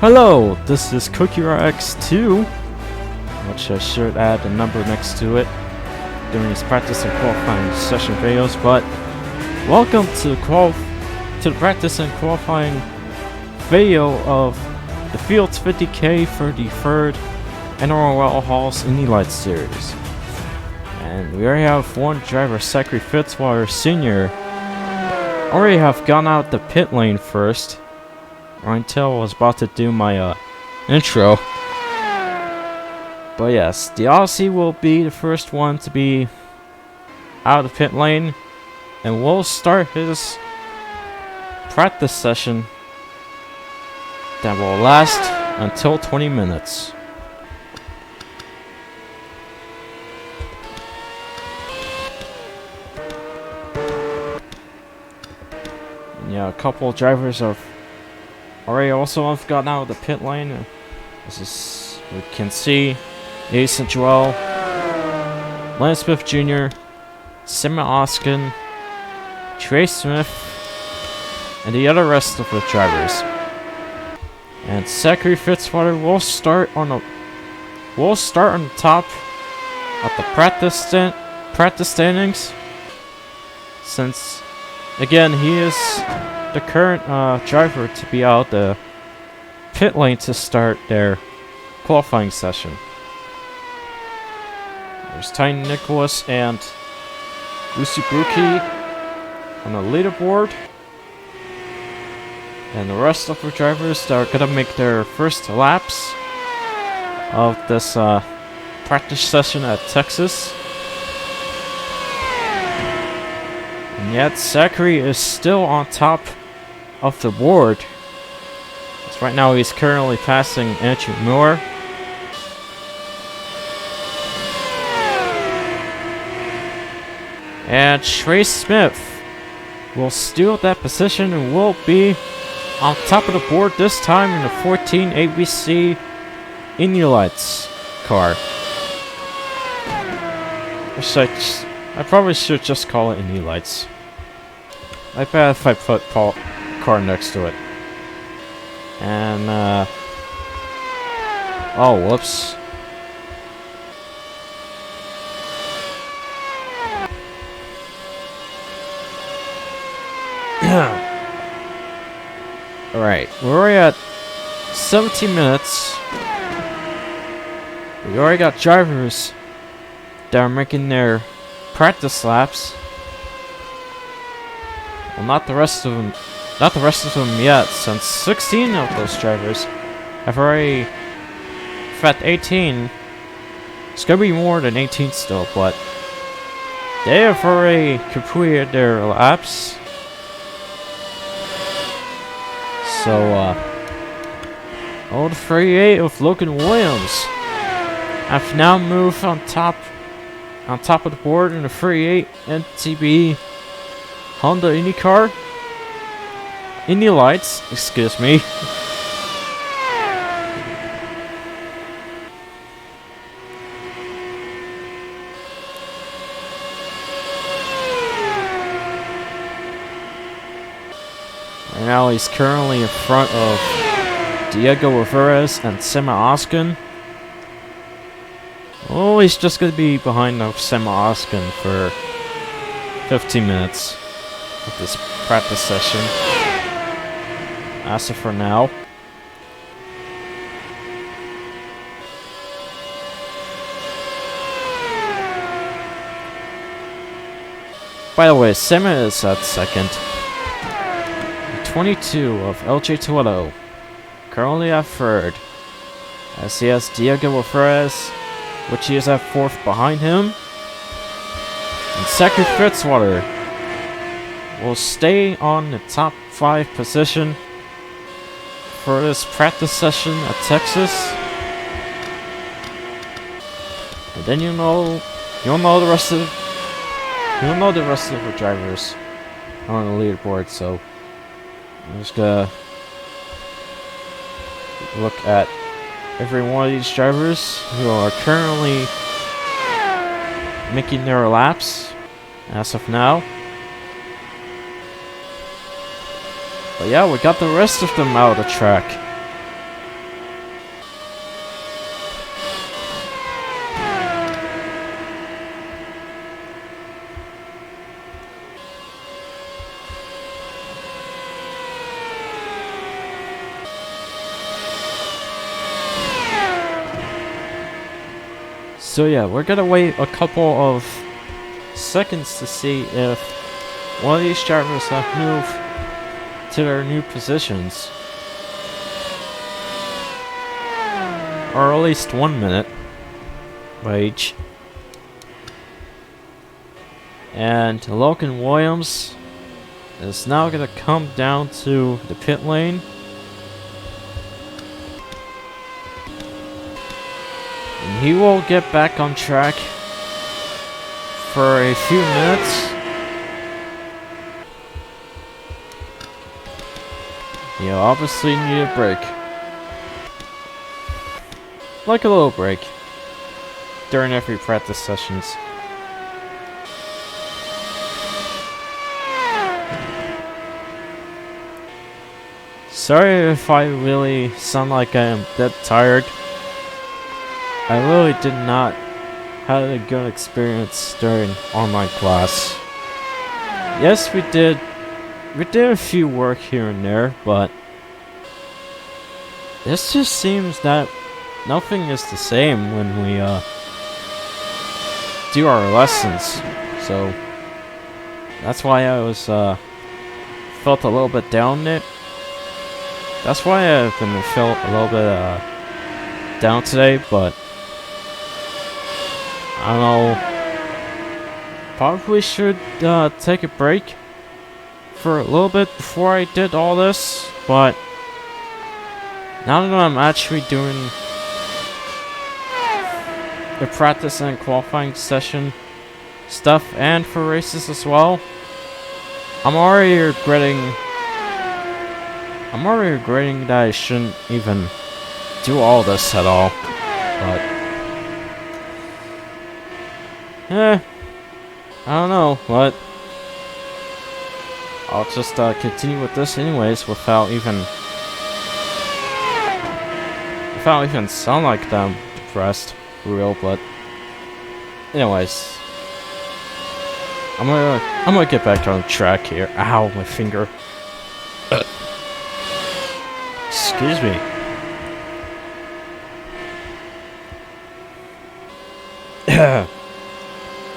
Hello, this is CookieRX2, which I should add a number next to it during these practice and qualifying session videos, but welcome to the practice and qualifying video of the Fields 50K for the third NROL Halls Indy Lights series. And we already have one driver, Zachary Fitzwater Sr. already have gone out the pit lane first. Until I was about to do my intro. But yes, the Aussie will be the first one to be out of the pit lane, and will start his practice session that will last until 20 minutes. And yeah, a couple of drivers have already also have gotten out of the pit lane. This is, we can see, Ace and Joel, Lance Smith Jr., Simon Oskin, Trey Smith, and the other rest of the drivers. And Zachary Fitzwater will start on the top of the practice standings, since again he is the current driver to be out the pit lane to start their qualifying session. There's Tiny Nicholas and Lucy Brookie on the leaderboard, and the rest of the drivers that are gonna make their first laps of this practice session at Texas. And yet Zachary is still on top of the board. So right now he's currently passing Andrew Moore. And Trey Smith will steal that position and will be on top of the board this time in the 14 ABC Indy Lights car. I probably should just call it Indy Lights. I bet if I put car next to it. And oh, whoops. Alright, we're already at 17 minutes. We already got drivers that are making their practice laps. Well, not the rest of them yet, since 16 of those drivers have already, in fact 18, it's gonna be more than 18 still, but they have already completed their laps. So, old 38 of Logan Williams have now moved on top of the board in the 38 NTB Honda Indy Lights, excuse me. Right now he's currently in front of Diego Rivera and Sema Oskin. Oh, he's just gonna be behind Sema Oskin for 15 minutes of this practice session. As of for now. By the way, Sema is at second. 22 of LJ Toledo currently at third, as he has Diego Alvarez, which he is at fourth behind him. And Zachary Fitzwater will stay on the top 5 position for this practice session at Texas. And then you'll know the rest of the drivers on the leaderboard. So I'm just gonna look at every one of these drivers who are currently making their laps as of now. But yeah, we got the rest of them out of the track. So yeah, we're gonna wait a couple of seconds to see if one of these drivers have moved to their new positions. Or at least 1 minute. Wait. And Logan Williams is now gonna come down to the pit lane. And he will get back on track for a few minutes. You obviously need a break. Like a little break. During every practice sessions. Sorry if I really sound like I am dead tired. I really did not have a good experience during online class. Yes, we did a few work here and there, but this just seems that nothing is the same when we do our lessons. So that's why I was felt a little bit down it. That's why I've been felt a little bit down today, but I don't know. Probably should take a break for a little bit before I did all this, but now that I'm actually doing the practice and qualifying session stuff and for races as well, I'm already regretting that I shouldn't even do all this at all. But I don't know, but I'll just continue with this anyways without even sound like them depressed for real. But anyways, I'm gonna get back on track here. Ow, my finger. Excuse me.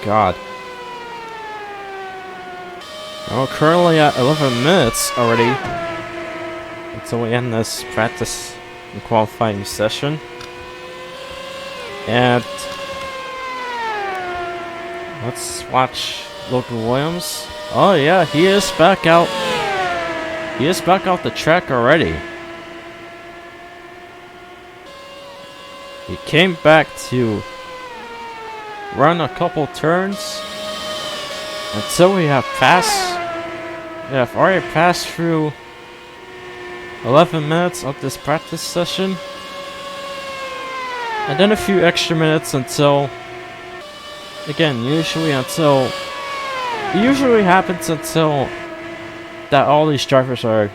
God. We're currently at 11 minutes already until we end this practice and qualifying session. And let's watch Logan Williams. Oh yeah, he is back out. He is back off the track already. He came back to run a couple turns until we have already passed through 11 minutes of this practice session, and then a few extra minutes until, again, usually happens until that all these drivers are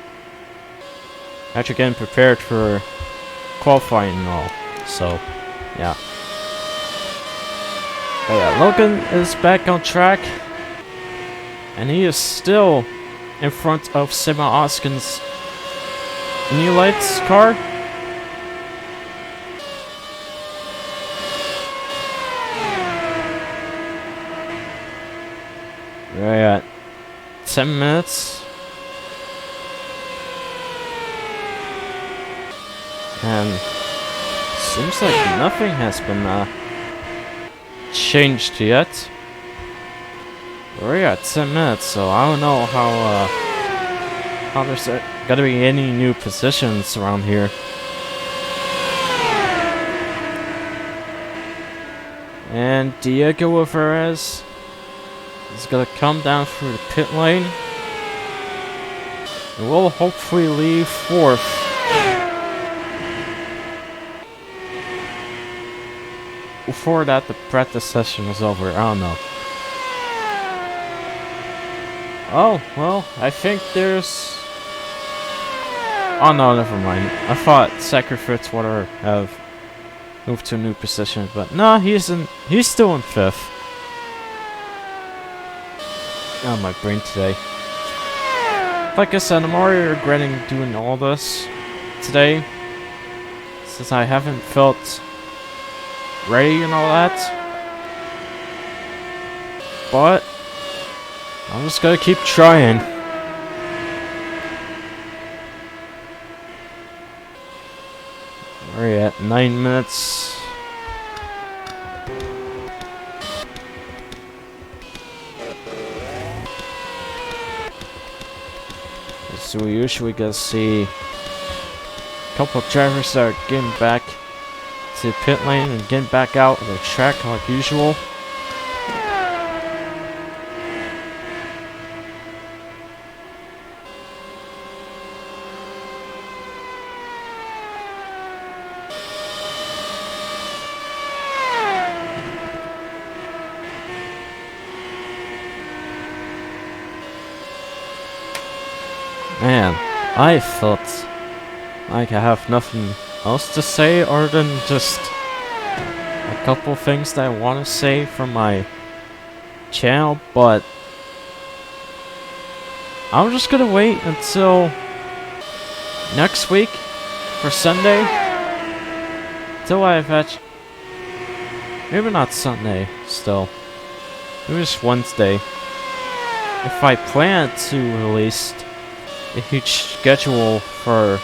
actually getting prepared for qualifying and all. So, yeah. But yeah, Logan is back on track, and he is still in front of Sima Oskin's Indy Lights car. We're at 10 minutes. And seems like nothing has been changed yet. We're at 10 minutes, so I don't know how there's gotta be any new positions around here. And Diego Alvarez is gonna come down through the pit lane, and we'll hopefully leave fourth. Before that, the practice session is over. I don't know. Oh, well, I think there's... Oh no, never mind. I thought Sacrifice would have moved to a new position, but no, he's still in fifth. Oh, my brain today. Like I said, I'm already regretting doing all this today, since I haven't felt ready and all that. but I'm just gonna keep trying. We're at 9 minutes. So we usually get to see a couple of drivers that are getting back to the pit lane and getting back out of the track like usual. Man, I felt like I have nothing else to say other than just a couple things that I want to say from my channel, but I'm just gonna wait until next week for Sunday. Till I've actually... Maybe not Sunday, still. Maybe just Wednesday. If I plan to release a huge schedule for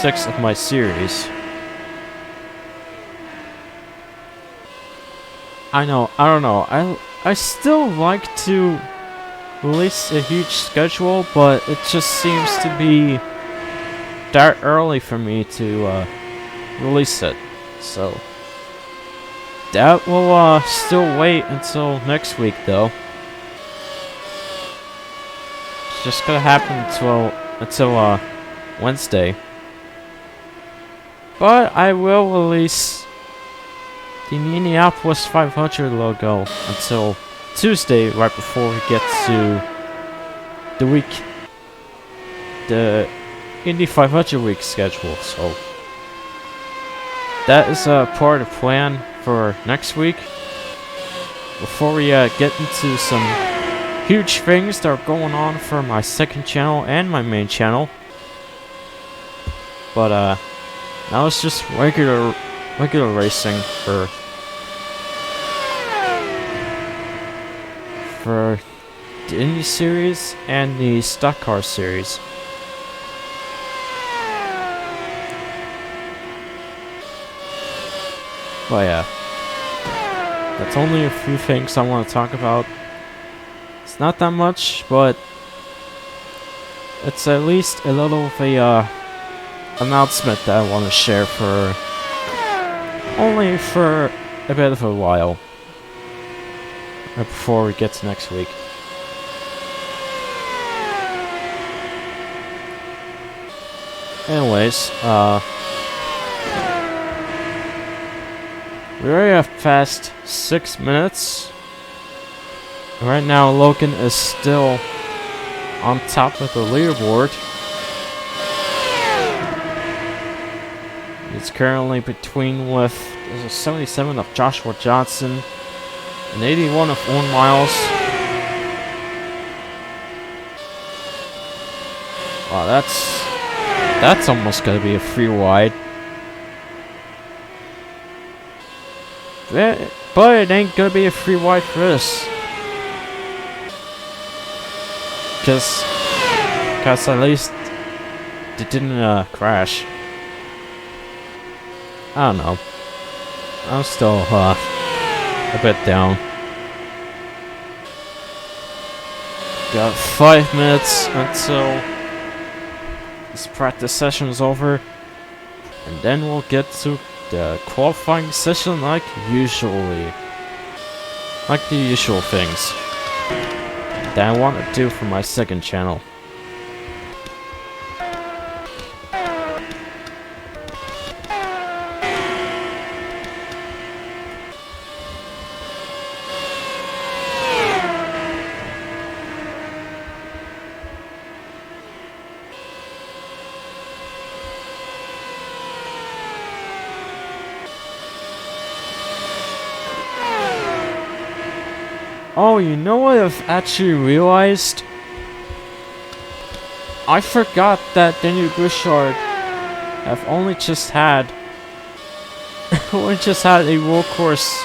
6 of my series. I don't know. I still like to release a huge schedule, but it just seems to be that early for me to release it. So that will still wait until next week though. Just gonna happen until Wednesday. But I will release the Minneapolis 500 logo until Tuesday, right before we get to the Indy 500 week schedule. So that is a part of the plan for next week. Before we get into some huge things that are going on for my second channel and my main channel. But now it's just regular racing for the Indy series and the stock car series. But yeah, that's only a few things I want to talk about. It's not that much, but it's at least a little of a announcement that I want to share for only for a bit of a while, right before we get to next week. Anyways, we already have passed 6 minutes. Right now, Logan is still on top of the leaderboard. He's currently between with there's a 77 of Joshua Johnson, an 81 of Owen Miles. Wow, that's almost gonna be a free wide. But it ain't gonna be a free wide for this. Cause at least it didn't crash. I don't know. I'm still a bit down. Got 5 minutes until this practice session is over, and then we'll get to the qualifying session like the usual things that I want to do for my second channel. Oh, you know what I've actually realized? I forgot that Daniel Bouchard have only just had a road course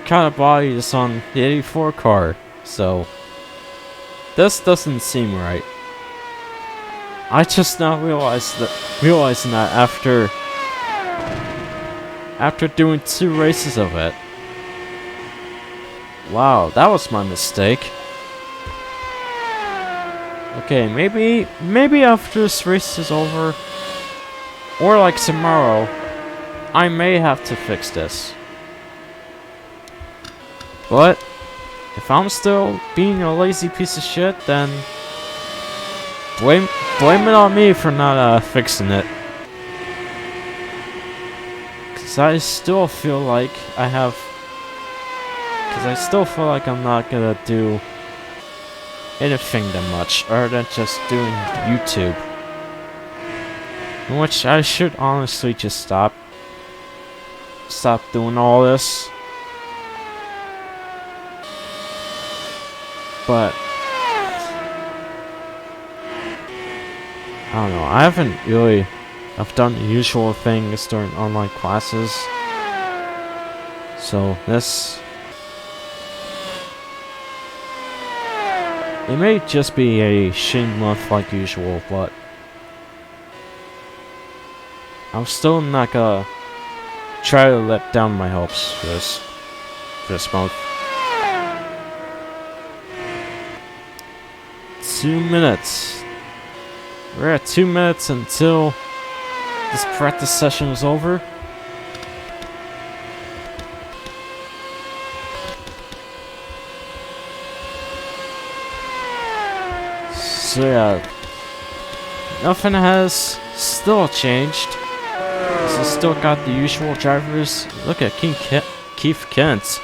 kind of body is on the 84 car, so this doesn't seem right. I just now realizing that after doing 2 races of it. Wow, that was my mistake. Okay, maybe after this race is over, or like tomorrow, I may have to fix this. But if I'm still being a lazy piece of shit, then blame it on me for not fixing it. Cause I still feel like I'm not gonna do anything that much other than just doing YouTube. In which I should honestly just stop doing all this. But I don't know, I've done the usual things during online classes. So this, it may just be a shitty month like usual, but I'm still not gonna try to let down my hopes for this month. 2 minutes. We're at 2 minutes until this practice session is over. So yeah, nothing has still changed. So still got the usual drivers. Look at Keith Kent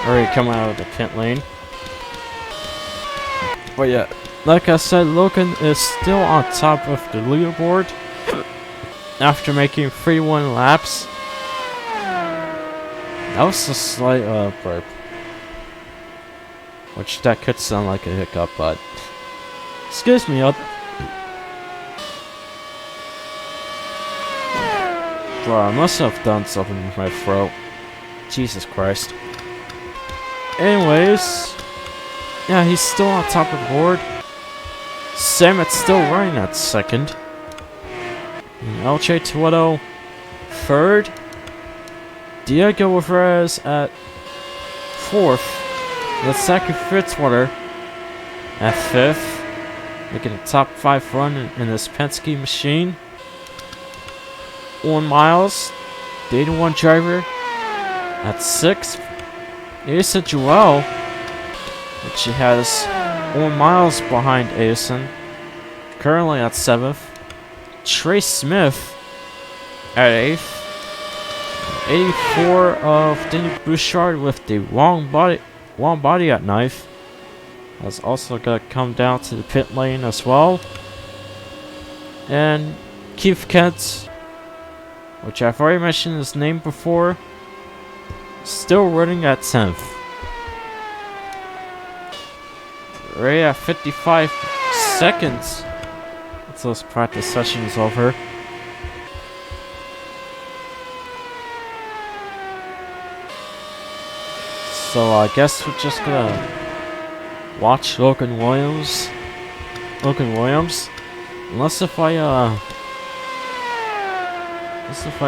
already coming out of the pit lane. But yeah, like I said, Logan is still on top of the leaderboard after making 31 laps. That was a slight burp, which that could sound like a hiccup, but excuse me. Bro, I must have done something with my throat. Jesus Christ. Anyways, yeah, he's still on top of the board. Sammet's still running at second. And LJ Tueto third. Diego Rivera's at fourth. Lasaki Fitzwater at fifth. Making a top 5 run in this Penske machine. Owen Miles, the 81 driver, at 6th. Asa Joel, which he has Owen Miles behind Asen, currently at 7th. Trey Smith at 8th. 84 of Danny Bouchard with the long body at 9th. That's also gonna come down to the pit lane as well. And Keith Kent, which I've already mentioned his name before, still running at 10th. Right at 55 seconds until this practice session is over. So I guess we're just gonna watch Logan Williams. Unless if I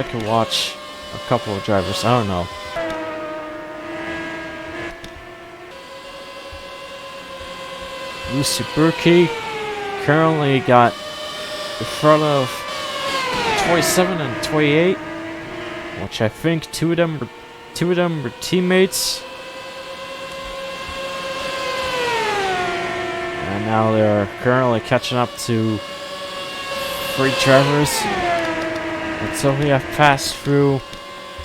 can watch a couple of drivers. I don't know. Lucy Burkey currently got in front of 27 and 28, which I think two of them were teammates. And now they're currently catching up to 3 drivers until we have passed through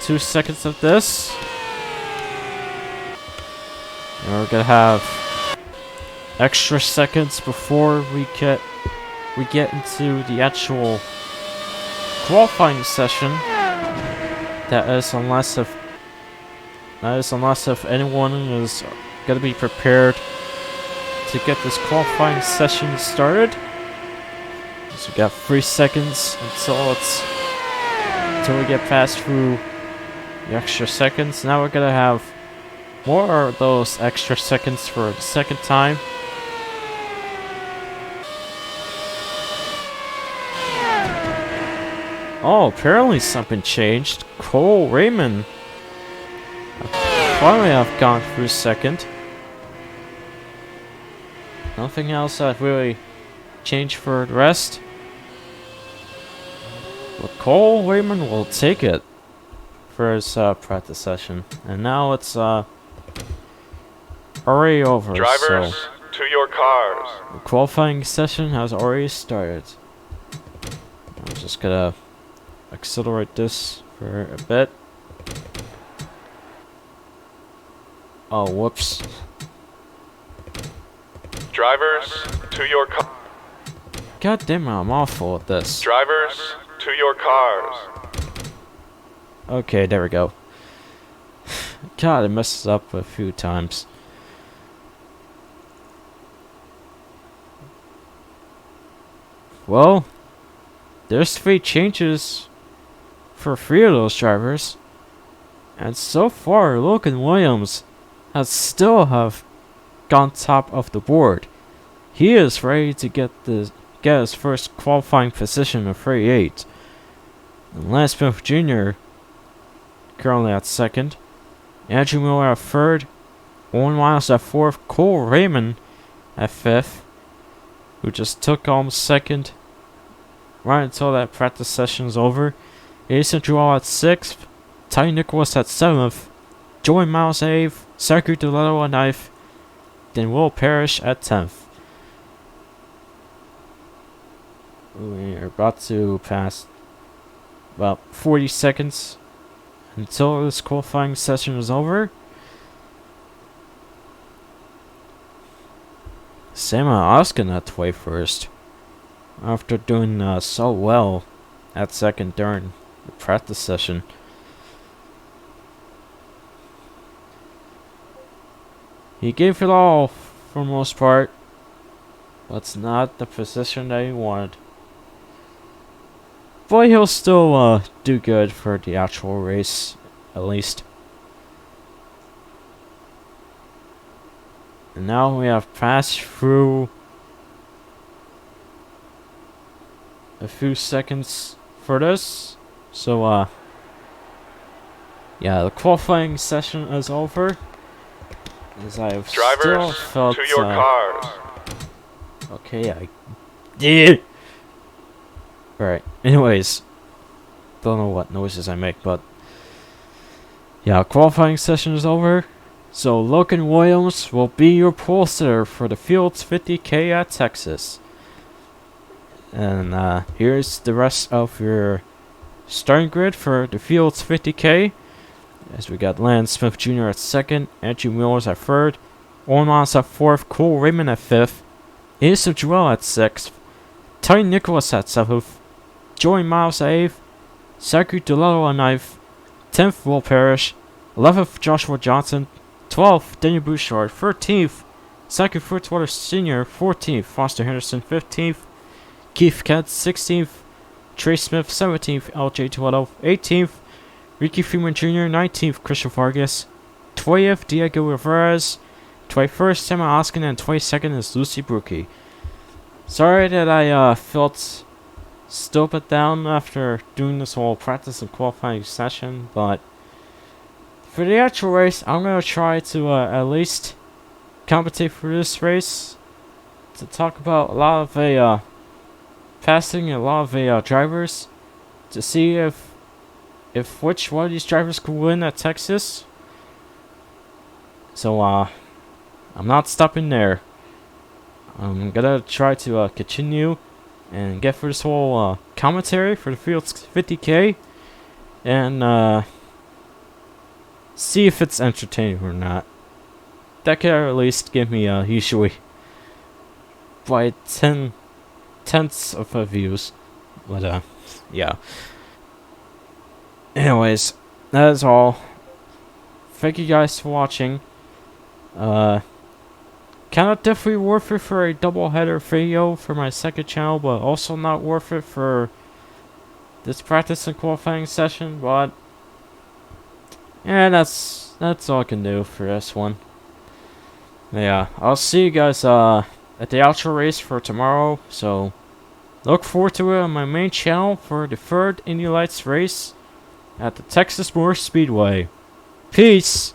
2 seconds of this. And we're gonna have extra seconds before we get into the actual qualifying session. That is unless if anyone is gonna be prepared to get this qualifying session started. So we got 3 seconds until we get past through the extra seconds. Now we're gonna have What are those extra seconds for the second time? Oh, apparently something changed. Cole Raymond finally have gone through second. Nothing else that really changed for the rest. But Cole Raymond will take it for his practice session. And now it's already over. Drivers, so to your cars. the qualifying session has already started. I'm just gonna accelerate this for a bit. Oh, whoops. Drivers, to your cars. God damn it, I'm awful at this. Drivers, to your cars. Okay, there we go. God, I messed up a few times. Well, there's 3 changes for 3 of those drivers. And so far, Logan Williams has still have gone top of the board. He is ready to get his first qualifying position of 38. And Lance Smith Jr. currently at second. Andrew Miller at third. Owen Miles at fourth. Cole Raymond at fifth, who just took home second right until that practice session is over. Jason Joel at sixth. Ty Nicholas at seventh. Joey Miles at eighth. Zachary DeLetto at ninth. Then Will Parrish at 10th. We're about to pass about 40 seconds until this qualifying session is over. Samuel Oskin at 21st. After doing so well at second during the practice session. He gave it all for the most part, but it's not the position that he wanted. But he'll still do good for the actual race, at least. And now we have passed through a few seconds for this. So, yeah, the qualifying session is over. As I have still Drivers, felt, to your cars. okay, I did. Alright, anyways. Don't know what noises I make, but yeah, qualifying session is over. So Logan Williams will be your pole sitter for the Fields 50K at Texas. And here's the rest of your starting grid for the Fields 50K. As we got Lance Smith Jr. at second, Andrew Mills at third, Owen Miles at fourth, Cole Raymond at fifth, Asa Joel at sixth, Ty Nicholas at seventh, Joey Miles at eighth, Zachary DeLetto at ninth, 10th Will Parrish, 11th Joshua Johnson, 12th Daniel Bouchard, 13th Zachary Furtwater Sr., 14th Foster Henderson, 15th Keith Kent, 16th Trey Smith, 17th LJ DeLetto, 18th Ricky Freeman Jr., 19th Christian Vargas, 20th Diego Rivera, 21st Samuel Oskin, and 22nd is Lucy Brookie. Sorry that I felt still put down after doing this whole practice and qualifying session, but for the actual race, I'm going to try to at least compensate for this race to talk about a lot of passing a lot of drivers to see if which one of these drivers could win at Texas. So I'm not stopping there. I'm gonna try to continue and get for this whole commentary for the Fields 50K and see if it's entertaining or not. That could at least give me usually by 10/10ths of views. But yeah. Anyways, that is all. Thank you guys for watching. Kinda definitely worth it for a double header video for my second channel, but also not worth it for this practice and qualifying session, but yeah, that's that's all I can do for this one. Yeah, I'll see you guys at the outro race for tomorrow. So look forward to it on my main channel for the third Indy Lights race at the Texas Motor Speedway. Peace.